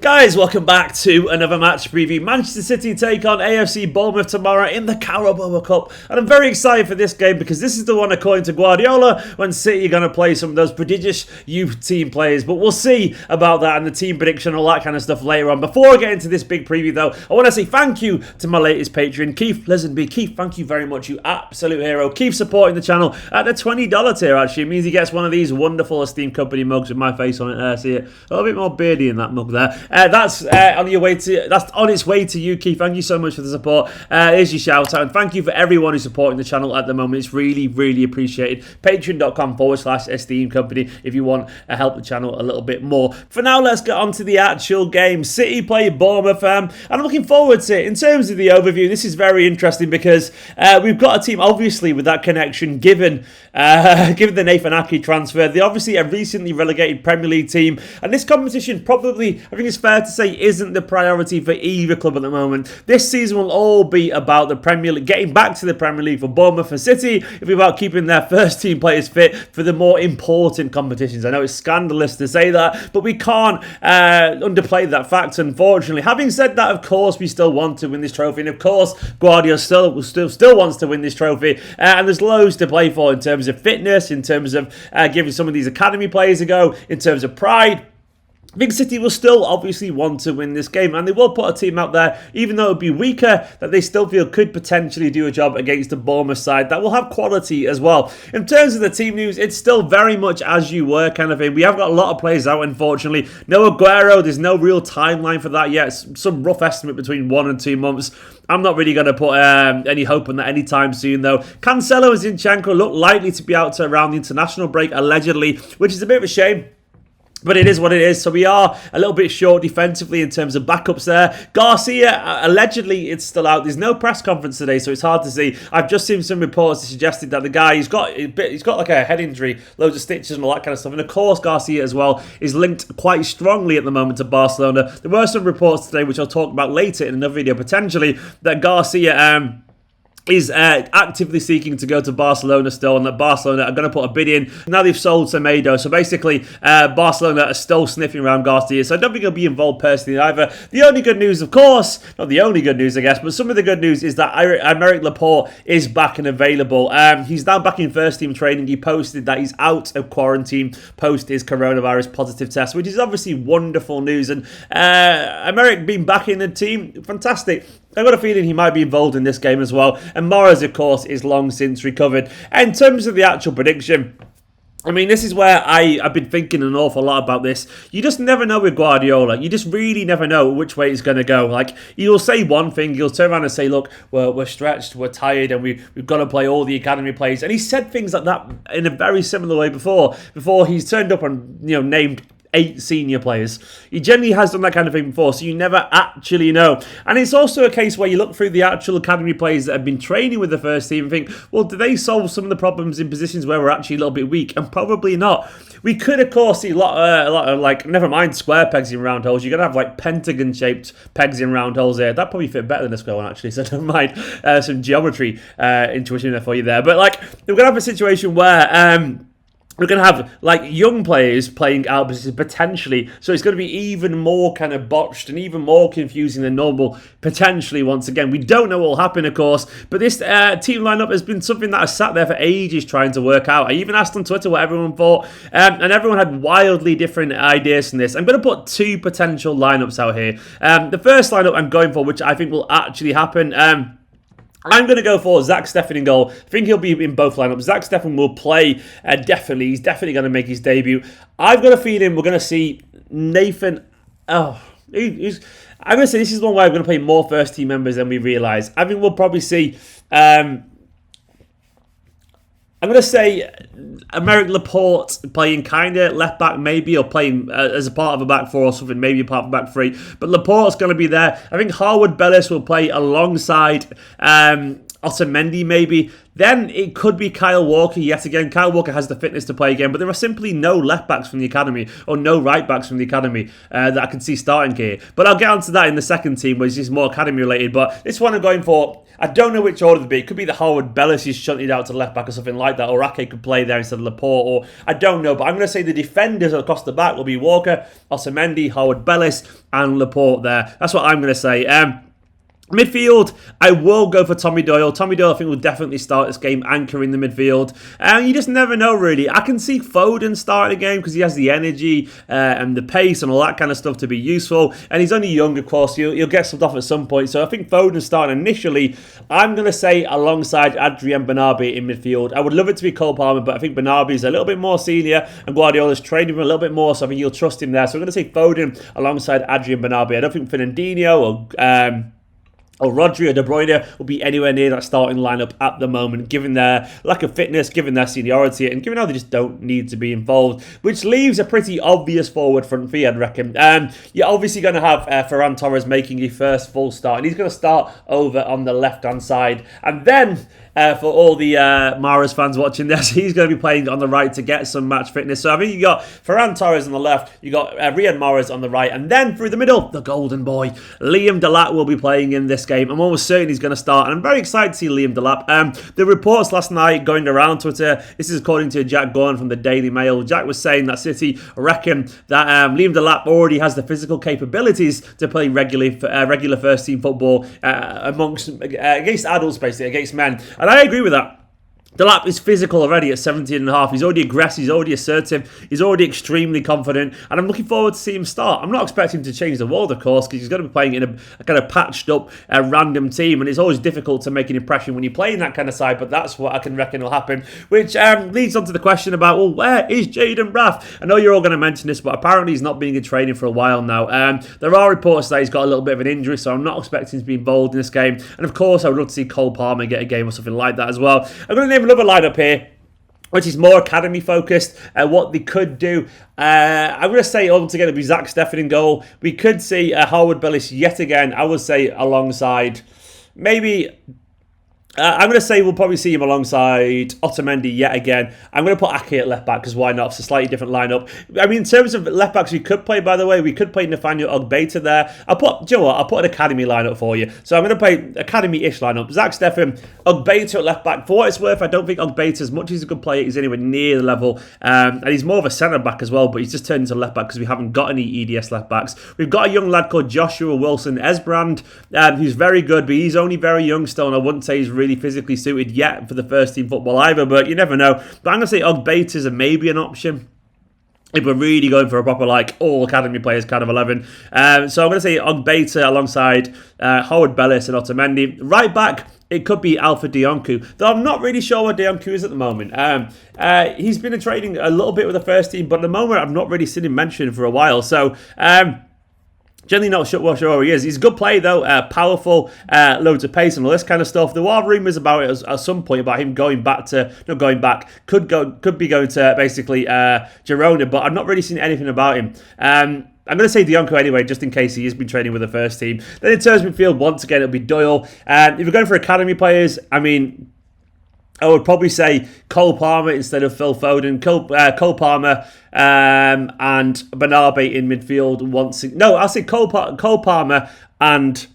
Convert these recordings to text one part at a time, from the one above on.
Guys, welcome back to another match preview. Manchester City take on AFC Bournemouth tomorrow in the Carabao Cup. And I'm very excited for this game because this is the one, according to Guardiola, when City are going to play some of those prodigious youth team players. But we'll see about that and the team prediction and all that kind of stuff later on. Before I get into this big preview, though, I want to say thank you to my latest patron, Keith Lisenby. Keith, thank you very much, you absolute hero. Keith supporting the channel at the $20 tier, actually. It means he gets one of these wonderful Esteemed Kompany mugs with my face on it. See it? A little bit more beardy in that mug there. That's on its way to you, Keith. Thank you so much for the support. Here's your shout out, and thank you for everyone who's supporting the channel at the moment. It's really, really appreciated. Patreon.com/Esteemed Kompany if you want to help the channel a little bit more. For now, let's get on to the actual game. City play Bournemouth, and I'm looking forward to it. In terms of the overview, this is very interesting because we've got a team, obviously, with that connection given the Nathan Ake transfer. They obviously a recently relegated Premier League team, and this competition probably, I think it's fair to say, isn't the priority for either club at the moment. This season will all be about the Premier League, getting back to the Premier League for Bournemouth and City. It'll be about keeping their first team players fit for the more important competitions. I know it's scandalous to say that, but we can't underplay that fact, unfortunately. Having said that, of course, we still want to win this trophy, and of course, Guardiola still wants to win this trophy, and there's loads to play for in terms of fitness, in terms of giving some of these academy players a go, in terms of pride. Big City will still obviously want to win this game, and they will put a team out there, even though it would be weaker, that they still feel could potentially do a job against the Bournemouth side that will have quality as well. In terms of the team news, it's still very much as you were kind of thing. We have got a lot of players out, unfortunately. No Aguero, there's no real timeline for that yet. It's some rough estimate between 1 and 2 months. I'm not really going to put any hope on that anytime soon, though. Cancelo and Zinchenko look likely to be out to around the international break, allegedly, which is a bit of a shame. But it is what it is. So we are a little bit short defensively in terms of backups there. Garcia, allegedly, it's still out. There's no press conference today, so it's hard to see. I've just seen some reports that suggested that the guy, he's got like a head injury, loads of stitches and all that kind of stuff. And of course, Garcia as well is linked quite strongly at the moment to Barcelona. There were some reports today, which I'll talk about later in another video, potentially, that Garcia is actively seeking to go to Barcelona still, and that Barcelona are going to put a bid in. Now they've sold Semedo, so basically Barcelona are still sniffing around Garcia, so I don't think he'll be involved personally either. The only good news, of course, not the only good news I guess, but some of the good news is that Aymeric Laporte is back and available. He's now back in first team training. He posted that he's out of quarantine post his coronavirus positive test, which is obviously wonderful news, and Aymeric being back in the team, fantastic. I've got a feeling he might be involved in this game as well. And Morris, of course, is long since recovered. In terms of the actual prediction, I mean, this is where I've been thinking an awful lot about this. You just never know with Guardiola. You just really never know which way he's going to go. Like, he'll say one thing, he'll turn around and say, look, we're stretched, we're tired, and we've got to play all the academy players. And he said things like that in a very similar way before he's turned up and, named 8 senior players. He generally has done that kind of thing before, so you never actually know. And it's also a case where you look through the actual academy players that have been training with the first team and think, well, do they solve some of the problems in positions where we're actually a little bit weak? And probably not. We could, of course, see a lot of like, never mind square pegs in round holes, you're going to have like pentagon-shaped pegs in round holes here. That'd probably fit better than a square one, actually, so never mind some geometry intuition there for you there. But like, we're going to have a situation where we're going to have, like, young players playing out positions potentially, so it's going to be even more kind of botched and even more confusing than normal, potentially, once again. We don't know what will happen, of course, but this team lineup has been something that has sat there for ages trying to work out. I even asked on Twitter what everyone thought, and everyone had wildly different ideas from this. I'm going to put 2 potential lineups out here. The first lineup I'm going for, which I think will actually happen, I'm going to go for Zach Steffen in goal. I think he'll be in both lineups. Zach Steffen will play, definitely. He's definitely going to make his debut. I've got a feeling we're going to see Nathan... I'm going to say this is one where we're going to play more first-team members than we realise. I think we'll probably see... I'm going to say Aymeric Laporte playing kind of left back maybe, or playing as a part of a back 4 or something, maybe a part of a back 3. But Laporte's going to be there. I think Harwood-Bellis will play alongside Otamendi maybe, then it could be Kyle Walker yet again. Kyle Walker has the fitness to play again, but there are simply no left-backs from the academy or no right-backs from the academy that I can see starting here. But I'll get onto that in the second team, which is more academy-related. But this one I'm going for, I don't know which order to be. It could be the Harwood-Bellis is shunted out to left-back or something like that, or Ake could play there instead of Laporte, or I don't know. But I'm going to say the defenders across the back will be Walker, Otamendi, Harwood-Bellis, and Laporte there. That's what I'm going to say. Midfield, I will go for Tommy Doyle. Tommy Doyle, I think, will definitely start this game anchoring the midfield. And you just never know, really. I can see Foden starting the game because he has the energy and the pace and all that kind of stuff to be useful. And he's only young, of course. He'll get subbed off at some point. So I think Foden starting initially. I'm going to say alongside Adrian Bernabé in midfield. I would love it to be Cole Palmer, but I think Bernabé is a little bit more senior and Guardiola's trained him a little bit more. So I think you'll trust him there. So I'm going to say Foden alongside Adrian Bernabé. I don't think Fernandinho or Rodri or De Bruyne will be anywhere near that starting lineup at the moment, given their lack of fitness, given their seniority, and given how they just don't need to be involved, which leaves a pretty obvious forward front for you, I'd reckon. You're obviously going to have Ferran Torres making his first full start, and he's going to start over on the left-hand side, and then for all the Mahrez fans watching this, he's going to be playing on the right to get some match fitness. So I think you got Ferran Torres on the left, you got Riyad Mahrez on the right, and then through the middle, the golden boy, Liam Delap will be playing in this game. I'm almost certain he's going to start, and I'm very excited to see Liam Delap. The reports last night going around Twitter, this is according to Jack Gordon from the Daily Mail. Jack was saying that City reckon that Liam Delap already has the physical capabilities to play regular first team football against adults, basically, against men. And I agree with that. Delap is physical already at 17 and a half. He's already aggressive, he's already assertive, he's already extremely confident, and I'm looking forward to seeing him start. I'm not expecting him to change the world, of course, because he's going to be playing in a kind of patched up random team, and it's always difficult to make an impression when you're playing that kind of side, but that's what I can reckon will happen, which leads on to the question about, well, where is Jayden Braff? I know you're all going to mention this, but apparently he's not been in training for a while now. There are reports that he's got a little bit of an injury, so I'm not expecting him to be involved in this game, and of course I would love to see Cole Palmer get a game or something like that as well. I'm going to name another lineup here, which is more academy focused. What they could do, I'm going to say altogether be Zach Steffen in goal. We could see Harwood-Bellis yet again. I would say alongside maybe. I'm going to say we'll probably see him alongside Otamendi yet again. I'm going to put Ake at left back because why not? It's a slightly different lineup. I mean, in terms of left backs we could play, by the way, we could play Nathaniel Ogbeta there. Do you know what? I'll put an academy lineup for you. So I'm going to play academy-ish lineup. Zach Steffen, Ogbeta at left back. For what it's worth, I don't think Ogbeta, as much as he's a good player, is anywhere near the level. And he's more of a centre back as well, but he's just turned into left back because we haven't got any EDS left backs. We've got a young lad called Joshua Wilson Esbrand, who's very good, but he's only very young still, and I wouldn't say he's really physically suited yet for the first team football either, but you never know. But I'm going to say Ogbeta is maybe an option if we're really going for a proper, like, all academy players kind of 11. So I'm going to say Ogbeta alongside Harwood-Bellis and Otamendi. Right back, it could be Alpha Dionku, though I'm not really sure what Dionku is at the moment. He's been in training a little bit with the first team, but at the moment I've not really seen him mentioned for a while. So generally not sure he is. He's a good player though, powerful, loads of pace and all this kind of stuff. There are rumours about it at some point about him could be going to basically Girona, but I've not really seen anything about him. I'm going to say Dionku anyway, just in case he has been training with the first team. Then in terms of midfield, once again, it'll be Doyle. If you're going for academy players, I mean, I would probably say Cole Palmer instead of Phil Foden. Cole Palmer and Bernabé in midfield. I'll say Cole Palmer and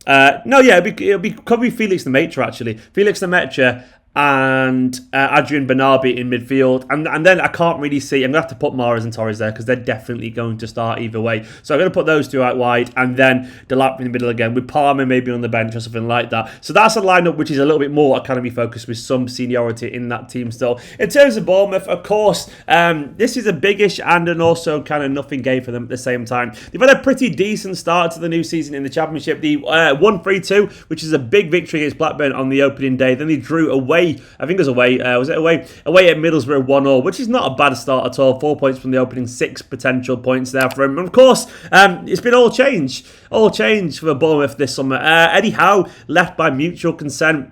it'll be probably Felix Nmecha actually. Felix Nmecha and Adrian Bernabé in midfield. And then I can't really see. I'm going to have to put Mahrez and Torres there because they're definitely going to start either way. So I'm going to put those two out wide and then Delap in the middle again with Palmer maybe on the bench or something like that. So that's a lineup which is a little bit more academy focused with some seniority in that team still. In terms of Bournemouth, of course, this is a biggish and an also kind of nothing game for them at the same time. They've had a pretty decent start to the new season in the Championship. The 1-3-2, which is a big victory against Blackburn on the opening day. Then they drew away. I think it was away. Was it away? Away at Middlesbrough 1-0, which is not a bad start at all. 4 points from the opening, 6 potential points there for him. And of course, it's been all change for Bournemouth this summer. Eddie Howe left by mutual consent.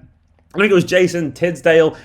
I think it was Jason Tyndale,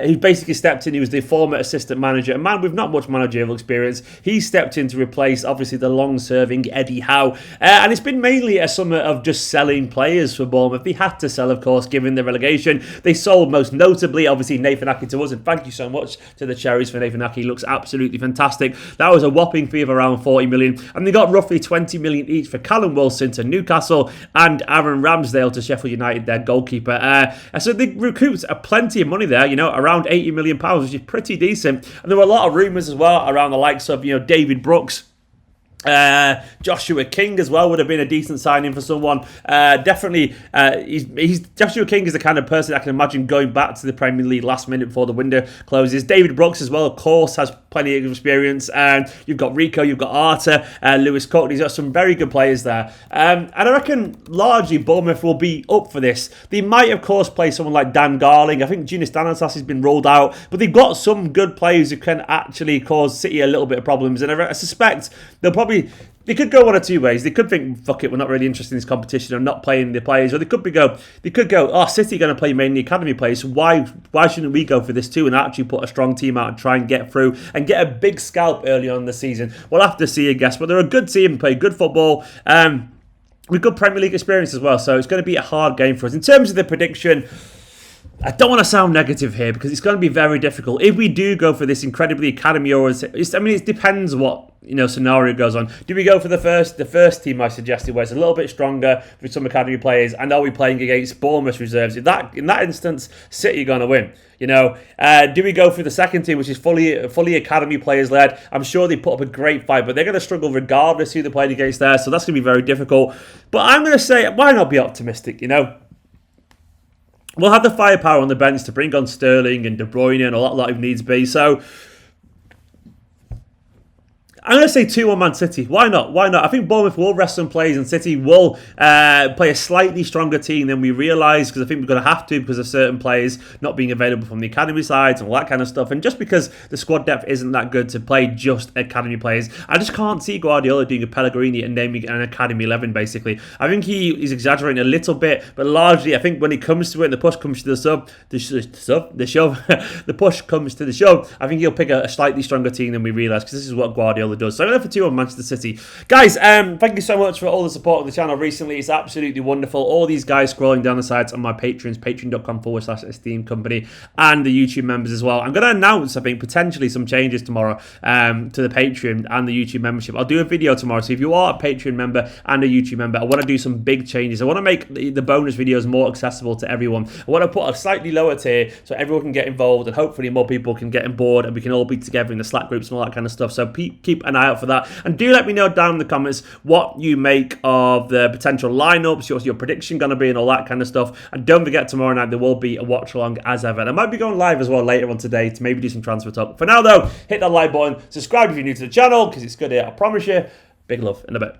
he basically stepped in. He was the former assistant manager, a man with not much managerial experience. He stepped in to replace, obviously, the long-serving Eddie Howe. And it's been mainly a summer of just selling players for Bournemouth. They had to sell, of course, given the relegation. They sold most notably, obviously, Nathan Ake to us. And thank you so much to the Cherries for Nathan Ake. He looks absolutely fantastic. That was a whopping fee of around 40 million. And they got roughly 20 million each for Callum Wilson to Newcastle and Aaron Ramsdale to Sheffield United, their goalkeeper. So they recouped plenty of money there, around £80 million, which is pretty decent. And there were a lot of rumours as well around the likes of, David Brooks. Joshua King as well would have been a decent signing for someone. Definitely, Joshua King is the kind of person I can imagine going back to the Premier League last minute before the window closes. David Brooks as well, of course, has plenty of experience. And you've got Rico, you've got Arta, Lewis Cook. He's got some very good players there. And I reckon largely Bournemouth will be up for this. They might, of course, play someone like Dan Garling. I think Junior Stanislas has been rolled out, but they've got some good players who can actually cause City a little bit of problems. And I suspect they could go one of two ways. They could think, fuck it, we're not really interested in this competition and not playing the players. Or they could go, oh, City are going to play mainly academy players, so why shouldn't we go for this too and actually put a strong team out and try and get through and get a big scalp early on in the season? We'll have to see, I guess. But they're a good team, play good football. With good Premier League experience as well, so it's going to be a hard game for us. In terms of the prediction, I don't want to sound negative here because it's going to be very difficult. If we do go for this incredibly academy, it depends what scenario goes on. Do we go for the first team I suggested, where it's a little bit stronger with some academy players, and are we playing against Bournemouth reserves? In that instance, City are going to win. Do we go for the second team, which is fully academy players led? I'm sure they put up a great fight, but they're going to struggle regardless who they're playing against there. So that's going to be very difficult. But I'm going to say, why not be optimistic? We'll have the firepower on the bench to bring on Sterling and De Bruyne and a lot if needs be. So I'm going to say 2-1 Man City. Why not? I think Bournemouth will rest some players and City will play a slightly stronger team than we realise, because I think we're going to have to because of certain players not being available from the academy sides and all that kind of stuff. And just because the squad depth isn't that good to play just academy players, I just can't see Guardiola doing a Pellegrini and naming an academy 11, basically. I think he's exaggerating a little bit, but largely I think when it comes to it and the push comes to the shove, the push comes to the shove, I think he'll pick a slightly stronger team than we realise, because this is what Guardiola does. So I'm going for 2 on Manchester City. Guys, thank you so much for all the support on the channel recently. It's absolutely wonderful. All these guys scrolling down the sides on my patrons, patreon.com/Esteemed Company, and the YouTube members as well. I'm going to announce, I think, potentially some changes tomorrow to the Patreon and the YouTube membership. I'll do a video tomorrow. So if you are a Patreon member and a YouTube member, I want to do some big changes. I want to make the bonus videos more accessible to everyone. I want to put a slightly lower tier so everyone can get involved and hopefully more people can get on board and we can all be together in the Slack groups and all that kind of stuff. So keep an eye out for that. And do let me know down in the comments what you make of the potential lineups, what's your prediction going to be and all that kind of stuff. And don't forget, tomorrow night there will be a watch along as ever. And I might be going live as well later on today to maybe do some transfer talk. For now though, hit that like button, subscribe if you're new to the channel because it's good here, I promise you. Big love in a bit.